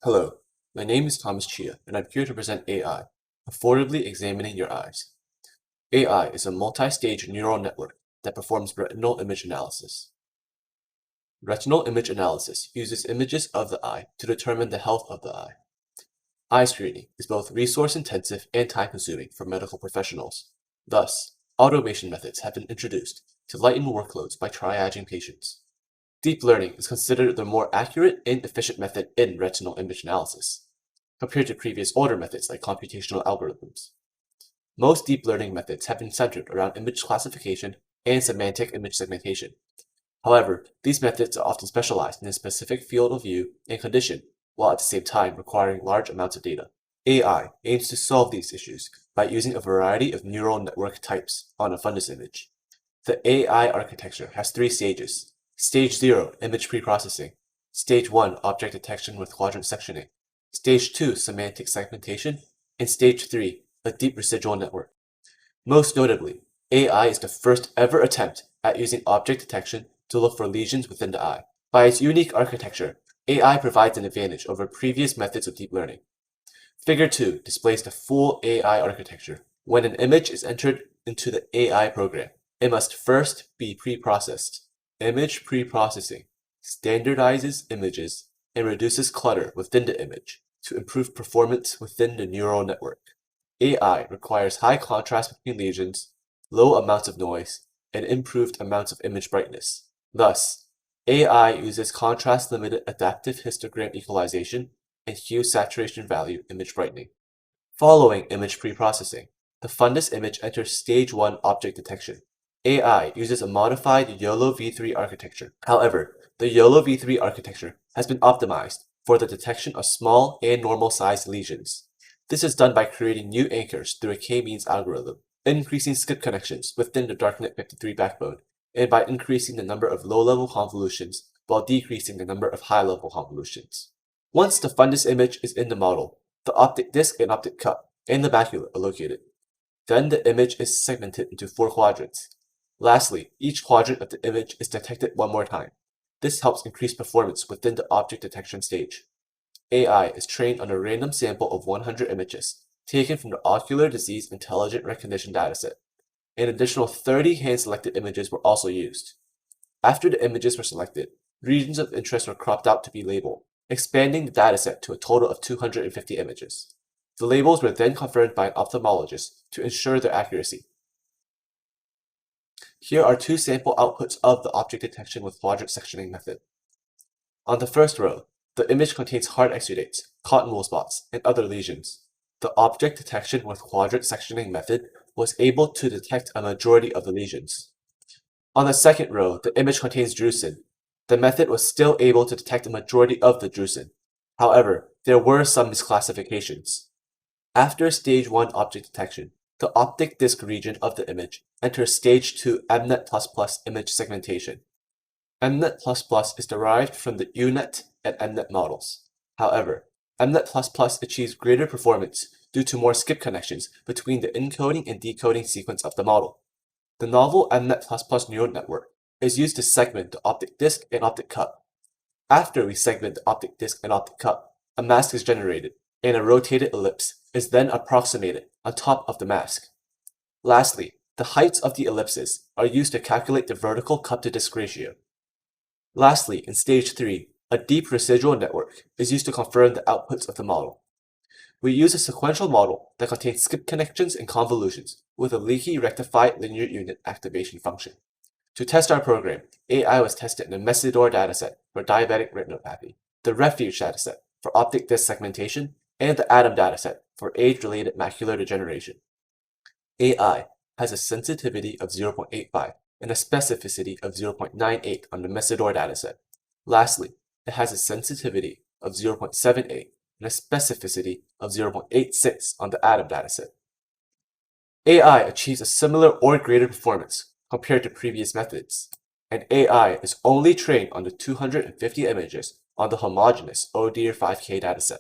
Hello, my name is Thomas Chia, and I'm here to present AI, Affordably Examining Your Eyes. AI is a multi-stage neural network that performs retinal image analysis. Retinal image analysis uses images of the eye to determine the health of the eye. Eye screening is both resource-intensive and time-consuming for medical professionals. Thus, automation methods have been introduced to lighten workloads by triaging patients. Deep learning is considered the more accurate and efficient method in retinal image analysis, compared to previous older methods like computational algorithms. Most deep learning methods have been centered around image classification and semantic image segmentation. However, these methods are often specialized in a specific field of view and condition, while at the same time requiring large amounts of data. AI aims to solve these issues by using a variety of neural network types on a fundus image. The AI architecture has three stages. Stage 0, image preprocessing. Stage 1, object detection with quadrant sectioning. Stage 2, semantic segmentation. And Stage 3, a deep residual network. Most notably, AI is the first ever attempt at using object detection to look for lesions within the eye. By its unique architecture, AI provides an advantage over previous methods of deep learning. Figure 2 displays the full AI architecture. When an image is entered into the AI program, it must first be preprocessed. Image preprocessing standardizes images and reduces clutter within the image to improve performance within the neural network. AI requires high contrast between lesions, low amounts of noise, and improved amounts of image brightness. Thus, AI uses contrast-limited adaptive histogram equalization and hue saturation value image brightening. Following image preprocessing, the fundus image enters Stage 1 object detection. AI uses a modified YOLO v3 architecture. However, the YOLO v3 architecture has been optimized for the detection of small and normal-sized lesions. This is done by creating new anchors through a k-means algorithm, increasing skip connections within the DARKNET 53 backbone, and by increasing the number of low-level convolutions while decreasing the number of high-level convolutions. Once the fundus image is in the model, the optic disc and optic cup and the macula are located. Then the image is segmented into 4 quadrants. Lastly, each quadrant of the image is detected one more time. This helps increase performance within the object detection stage. AI is trained on a random sample of 100 images, taken from the Ocular Disease Intelligent Recognition dataset. An additional 30 hand-selected images were also used. After the images were selected, regions of interest were cropped out to be labeled, expanding the dataset to a total of 250 images. The labels were then confirmed by an ophthalmologist to ensure their accuracy. Here are 2 sample outputs of the object detection with quadrant sectioning method. On the first row, the image contains hard exudates, cotton wool spots, and other lesions. The object detection with quadrant sectioning method was able to detect a majority of the lesions. On the second row, the image contains drusen. The method was still able to detect a majority of the drusen. However, there were some misclassifications. After Stage 1 object detection, the optic disc region of the image enters Stage 2 MNet++ image segmentation. MNet++ is derived from the UNet and MNet models. However, MNet++ achieves greater performance due to more skip connections between the encoding and decoding sequence of the model. The novel MNet++ neural network is used to segment the optic disc and optic cup. After we segment the optic disc and optic cup, a mask is generated, and a rotated ellipse is then approximated on top of the mask. Lastly, the heights of the ellipses are used to calculate the vertical cup-to-disc ratio. Lastly, in Stage 3, a deep residual network is used to confirm the outputs of the model. We use a sequential model that contains skip connections and convolutions with a leaky rectified linear unit activation function. To test our program, AI was tested in the Messidor dataset for diabetic retinopathy, the Refuge dataset for optic disc segmentation, and the ATOM dataset for age-related macular degeneration. AI has a sensitivity of 0.85 and a specificity of 0.98 on the Messidor dataset. Lastly, it has a sensitivity of 0.78 and a specificity of 0.86 on the ATOM dataset. AI achieves a similar or greater performance compared to previous methods, and AI is only trained on the 250 images on the homogeneous ODIR5K dataset.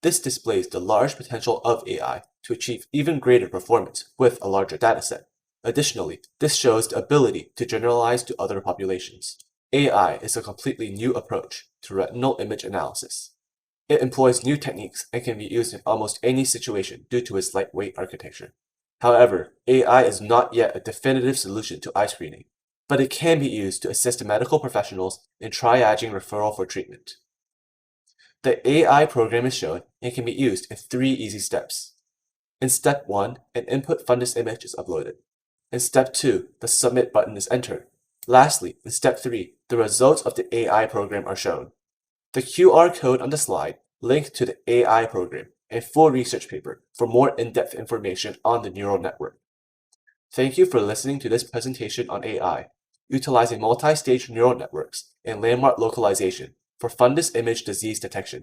This displays the large potential of AI to achieve even greater performance with a larger dataset. Additionally, this shows the ability to generalize to other populations. AI is a completely new approach to retinal image analysis. It employs new techniques and can be used in almost any situation due to its lightweight architecture. However, AI is not yet a definitive solution to eye screening, but it can be used to assist medical professionals in triaging referral for treatment. The AI program is shown and can be used in 3 easy steps. In step 1, an input fundus image is uploaded. In step 2, the submit button is entered. Lastly, in step 3, the results of the AI program are shown. The QR code on the slide links to the AI program and full research paper for more in-depth information on the neural network. Thank you for listening to this presentation on AI, utilizing multi-stage neural networks and landmark localization for fundus image disease detection.